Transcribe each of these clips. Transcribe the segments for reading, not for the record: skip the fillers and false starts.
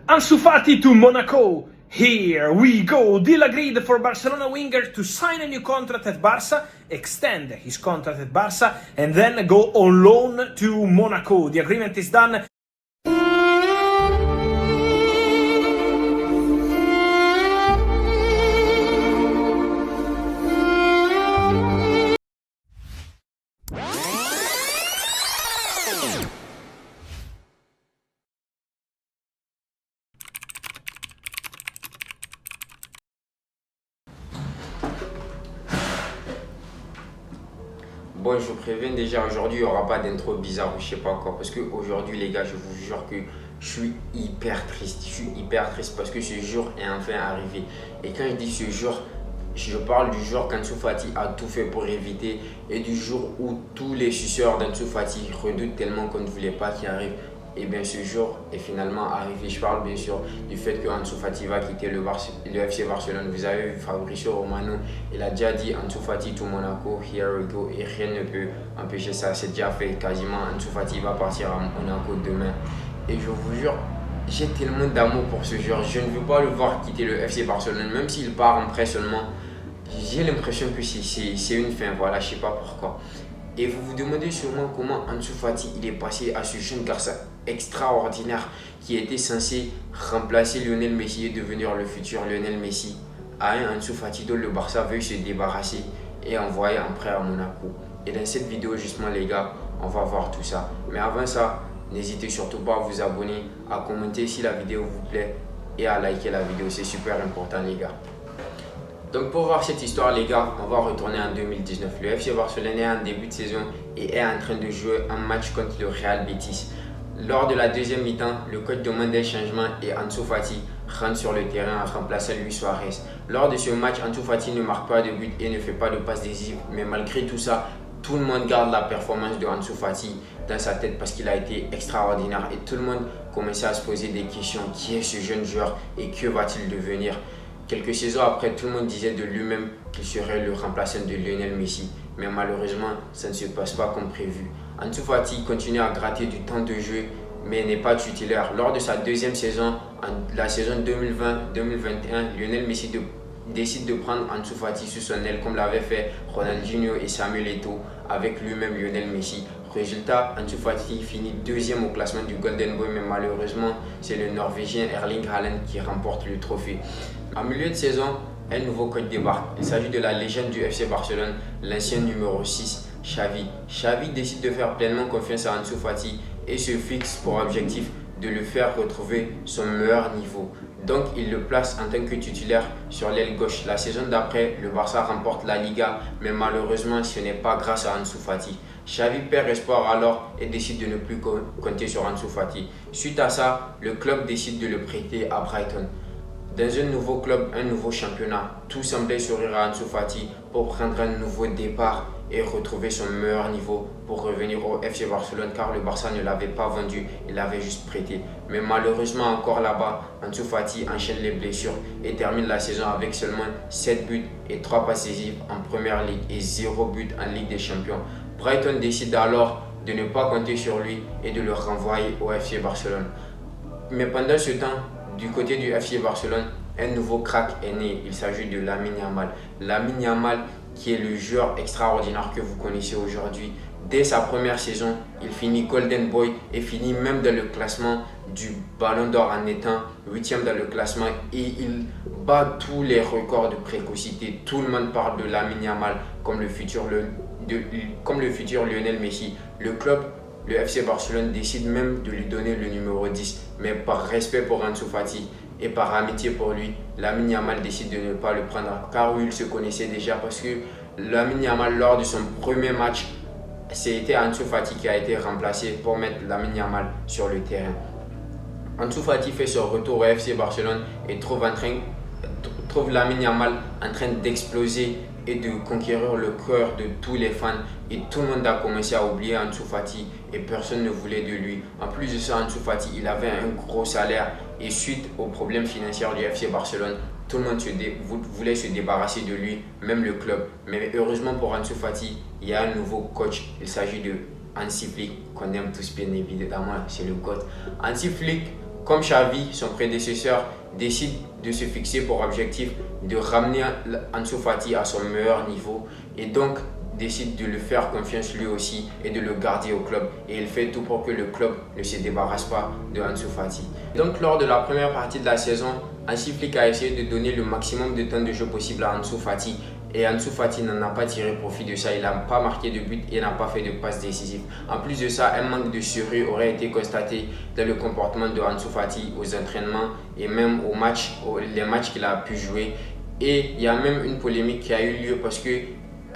Ansu Fati to Monaco. Here we go. Deal agreed for Barcelona winger to sign a new contract at Barca, extend his contract at Barca, and then go on loan to Monaco. The agreement is done. Bon, je vous préviens déjà, aujourd'hui, il n'y aura pas d'intro bizarre ou je sais pas quoi. Parce qu'aujourd'hui, les gars, je vous jure que je suis hyper triste. Je suis hyper triste parce que ce jour est enfin arrivé. Et quand je dis ce jour, je parle du jour qu'Ansu Fati a tout fait pour éviter et du jour où tous les suceurs d'Ansu Fati redoutent tellement qu'on ne voulait pas qu'il arrive. Et bien ce jour est finalement arrivé. Je parle bien sûr du fait que Ansu Fati va quitter le FC Barcelone. Vous avez vu Fabrizio Romano, il a déjà dit Ansu Fati to Monaco, here we go. Et rien ne peut empêcher ça. C'est déjà fait quasiment. Ansu Fati va partir à Monaco demain. Et je vous jure, j'ai tellement d'amour pour ce joueur. Je ne veux pas le voir quitter le FC Barcelone. Même s'il part en prêt seulement, j'ai l'impression que c'est une fin. Voilà, je ne sais pas pourquoi. Et vous vous demandez sûrement comment Ansu Fati il est passé à ce jeune garçon extraordinaire qui était censé remplacer Lionel Messi et devenir le futur Lionel Messi à un Ansu Fati dont le Barça veut se débarrasser et envoyer en prêt à Monaco. Et dans cette vidéo justement les gars, on va voir tout ça. Mais avant ça, n'hésitez surtout pas à vous abonner, à commenter si la vidéo vous plaît et à liker la vidéo, c'est super important les gars. Donc pour voir cette histoire les gars, on va retourner en 2019. Le FC Barcelone est en début de saison et est en train de jouer un match contre le Real Betis. Lors de la deuxième mi-temps, le coach demande un changement et Ansu Fati rentre sur le terrain en remplaçant Luis Suarez. Lors de ce match, Ansu Fati ne marque pas de but et ne fait pas de passe décisive. Mais malgré tout ça, tout le monde garde la performance de Ansu Fati dans sa tête parce qu'il a été extraordinaire. Et tout le monde commençait à se poser des questions. Qui est ce jeune joueur et que va-t-il devenir? Quelques saisons après, tout le monde disait de lui-même qu'il serait le remplaçant de Lionel Messi. Mais malheureusement, ça ne se passe pas comme prévu. Ansu Fati continue à gratter du temps de jeu, mais n'est pas titulaire. Lors de sa deuxième saison, la saison 2020-2021, Lionel Messi décide de prendre Ansu Fati sous son aile comme l'avaient fait Ronaldinho et Samuel Eto'o avec lui-même Lionel Messi. Résultat, Ansu Fati finit deuxième au classement du Golden Boy, mais malheureusement, c'est le Norvégien Erling Haaland qui remporte le trophée. En milieu de saison, un nouveau coach débarque. Il s'agit de la légende du FC Barcelone, l'ancien numéro 6, Xavi. Xavi décide de faire pleinement confiance à Ansu Fati et se fixe pour objectif de le faire retrouver son meilleur niveau. Donc il le place en tant que titulaire sur l'aile gauche. La saison d'après, le Barça remporte la Liga, mais malheureusement ce n'est pas grâce à Ansu Fati. Xavi perd espoir alors et décide de ne plus compter sur Ansu Fati. Suite à ça, le club décide de le prêter à Brighton. Dans un nouveau club, un nouveau championnat, tout semblait sourire à Ansu Fati pour prendre un nouveau départ et retrouver son meilleur niveau pour revenir au FC Barcelone car le Barça ne l'avait pas vendu, il l'avait juste prêté. Mais malheureusement encore là-bas, Ansu Fati enchaîne les blessures et termine la saison avec seulement 7 buts et 3 passes décisives en Première Ligue et 0 but en Ligue des Champions. Brighton décide alors de ne pas compter sur lui et de le renvoyer au FC Barcelone. Mais pendant ce temps, du côté du FC Barcelone, un nouveau crack est né. Il s'agit de Lamine Yamal. Lamine Yamal qui est le joueur extraordinaire que vous connaissez aujourd'hui. Dès sa première saison, il finit Golden Boy et finit même dans le classement du Ballon d'Or en étant 8e dans le classement et il bat tous les records de précocité. Tout le monde parle de Lamine Yamal comme le futur Lionel Messi. Le club, le FC Barcelone, décide même de lui donner le numéro 10. Mais par respect pour Ansu Fati et par amitié pour lui, Lamine Yamal décide de ne pas le prendre car il se connaissait déjà parce que Lamine Yamal, lors de son premier match, c'était Ansu Fati qui a été remplacé pour mettre Lamine Yamal sur le terrain. Ansu Fati fait son retour au FC Barcelone et trouve Lamine Yamal en train d'exploser et de conquérir le cœur de tous les fans et tout le monde a commencé à oublier Ansu Fati et personne ne voulait de lui. En plus de ça, Ansu Fati, il avait un gros salaire et suite aux problèmes financiers du FC Barcelone, tout le monde voulait se débarrasser de lui, même le club. Mais heureusement pour Ansu Fati, il y a un nouveau coach, il s'agit de Hansi Flick, qu'on aime tous bien évidemment, c'est le GOAT. Hansi Flick comme Xavi, son prédécesseur, décide de se fixer pour objectif de ramener Ansu Fati à son meilleur niveau et donc décide de lui faire confiance lui aussi et de le garder au club. Et il fait tout pour que le club ne se débarrasse pas de Ansu Fati. Donc lors de la première partie de la saison, Hansi Flick a essayé de donner le maximum de temps de jeu possible à Ansu Fati. Et Ansu Fati n'en a pas tiré profit de ça, il n'a pas marqué de but et n'a pas fait de passe décisive. En plus de ça, un manque de sérieux aurait été constaté dans le comportement de Ansu Fati aux entraînements et même les matchs qu'il a pu jouer. Et il y a même une polémique qui a eu lieu parce que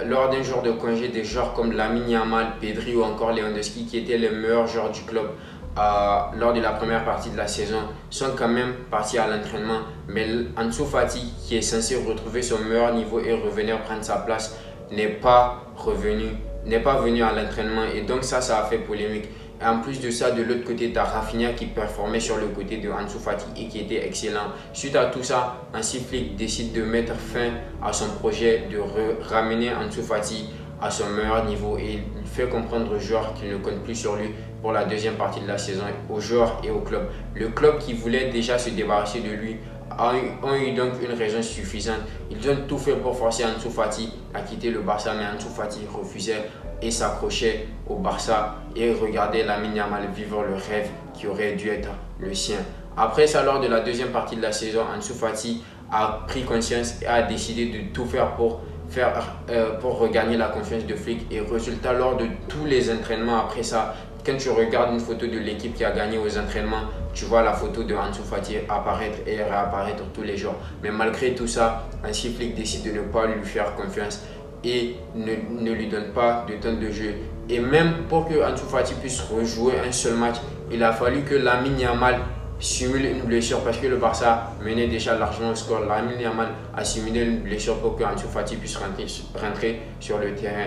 lors d'un jour de congé, des joueurs comme Lamine Yamal, Pedri ou encore Lewandowski, qui étaient les meilleurs joueurs du club lors de la première partie de la saison, sont quand même partis à l'entraînement. Mais Ansu Fati, qui est censé retrouver son meilleur niveau et revenir prendre sa place, n'est pas venu à l'entraînement. Et donc ça a fait polémique. Et en plus de ça, de l'autre côté, tu as Rafinha qui performait sur le côté de Ansu Fati et qui était excellent. Suite à tout ça, Hansi Flick décide de mettre fin à son projet de ramener Ansu Fati à son meilleur niveau et il fait comprendre aux joueurs qu'il ne compte plus sur lui pour la deuxième partie de la saison, aux joueurs et au club. Le club qui voulait déjà se débarrasser de lui ont eu donc une raison suffisante. Ils ont tout fait pour forcer Ansu Fati à quitter le Barça, mais Ansu Fati refusait et s'accrochait au Barça et regardait Lamine Yamal vivre le rêve qui aurait dû être le sien. Après ça, lors de la deuxième partie de la saison, Ansu Fati a pris conscience et a décidé de tout faire pour regagner la confiance de Flick. Et résultat, lors de tous les entraînements après ça, quand tu regardes une photo de l'équipe qui a gagné aux entraînements, tu vois la photo de Ansu Fati apparaître et réapparaître tous les jours. Mais malgré tout ça, Hansi Flick décide de ne pas lui faire confiance et ne lui donne pas de temps de jeu. Et même pour que Ansu Fati puisse rejouer un seul match, il a fallu que Lamine Yamal simule une blessure parce que le Barça menait déjà largement au score. Lamine Yamal a simulé une blessure pour que Ansu Fati puisse rentrer sur le terrain.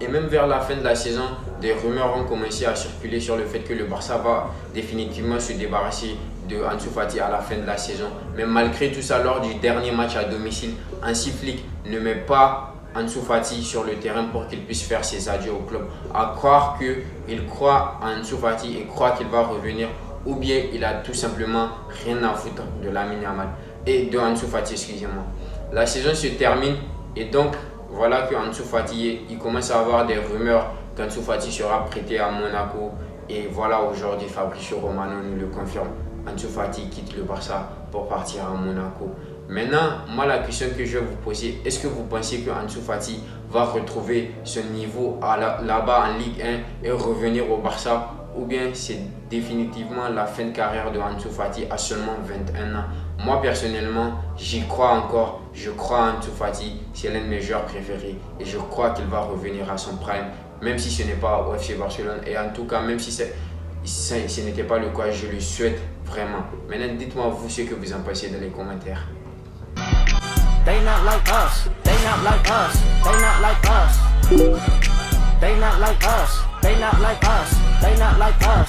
Et même vers la fin de la saison, des rumeurs ont commencé à circuler sur le fait que le Barça va définitivement se débarrasser de Ansu Fati à la fin de la saison. Mais malgré tout ça, lors du dernier match à domicile, Hansi Flick ne met pas Ansu Fati sur le terrain pour qu'il puisse faire ses adieux au club. À croire qu'il croit en Ansu Fati et croit qu'il va revenir, ou bien il a tout simplement rien à foutre de Lamine Yamal et de Ansu Fati, excusez-moi. La saison se termine et donc voilà que Ansu Fati, il commence à avoir des rumeurs qu'Ansu Fati sera prêté à Monaco. Et voilà, aujourd'hui, Fabrizio Romano nous le confirme. Ansu Fati quitte le Barça pour partir à Monaco. Maintenant, moi, la question que je vais vous poser, est-ce que vous pensez que Ansu Fati va retrouver ce niveau là-bas en Ligue 1 et revenir au Barça? Ou bien c'est définitivement la fin de carrière de Ansu Fati à seulement 21 ans? Moi personnellement, j'y crois encore. Je crois en Ansu Fati, c'est l'un de mes joueurs préférés et je crois qu'il va revenir à son prime, même si ce n'est pas au FC Barcelone. Et en tout cas, même si ce n'était pas le cas, je le souhaite vraiment. Maintenant, dites-moi vous ce que vous en pensez dans les commentaires. They not like us, they not like us, they not like us. They not like us, they not like us, they not like us.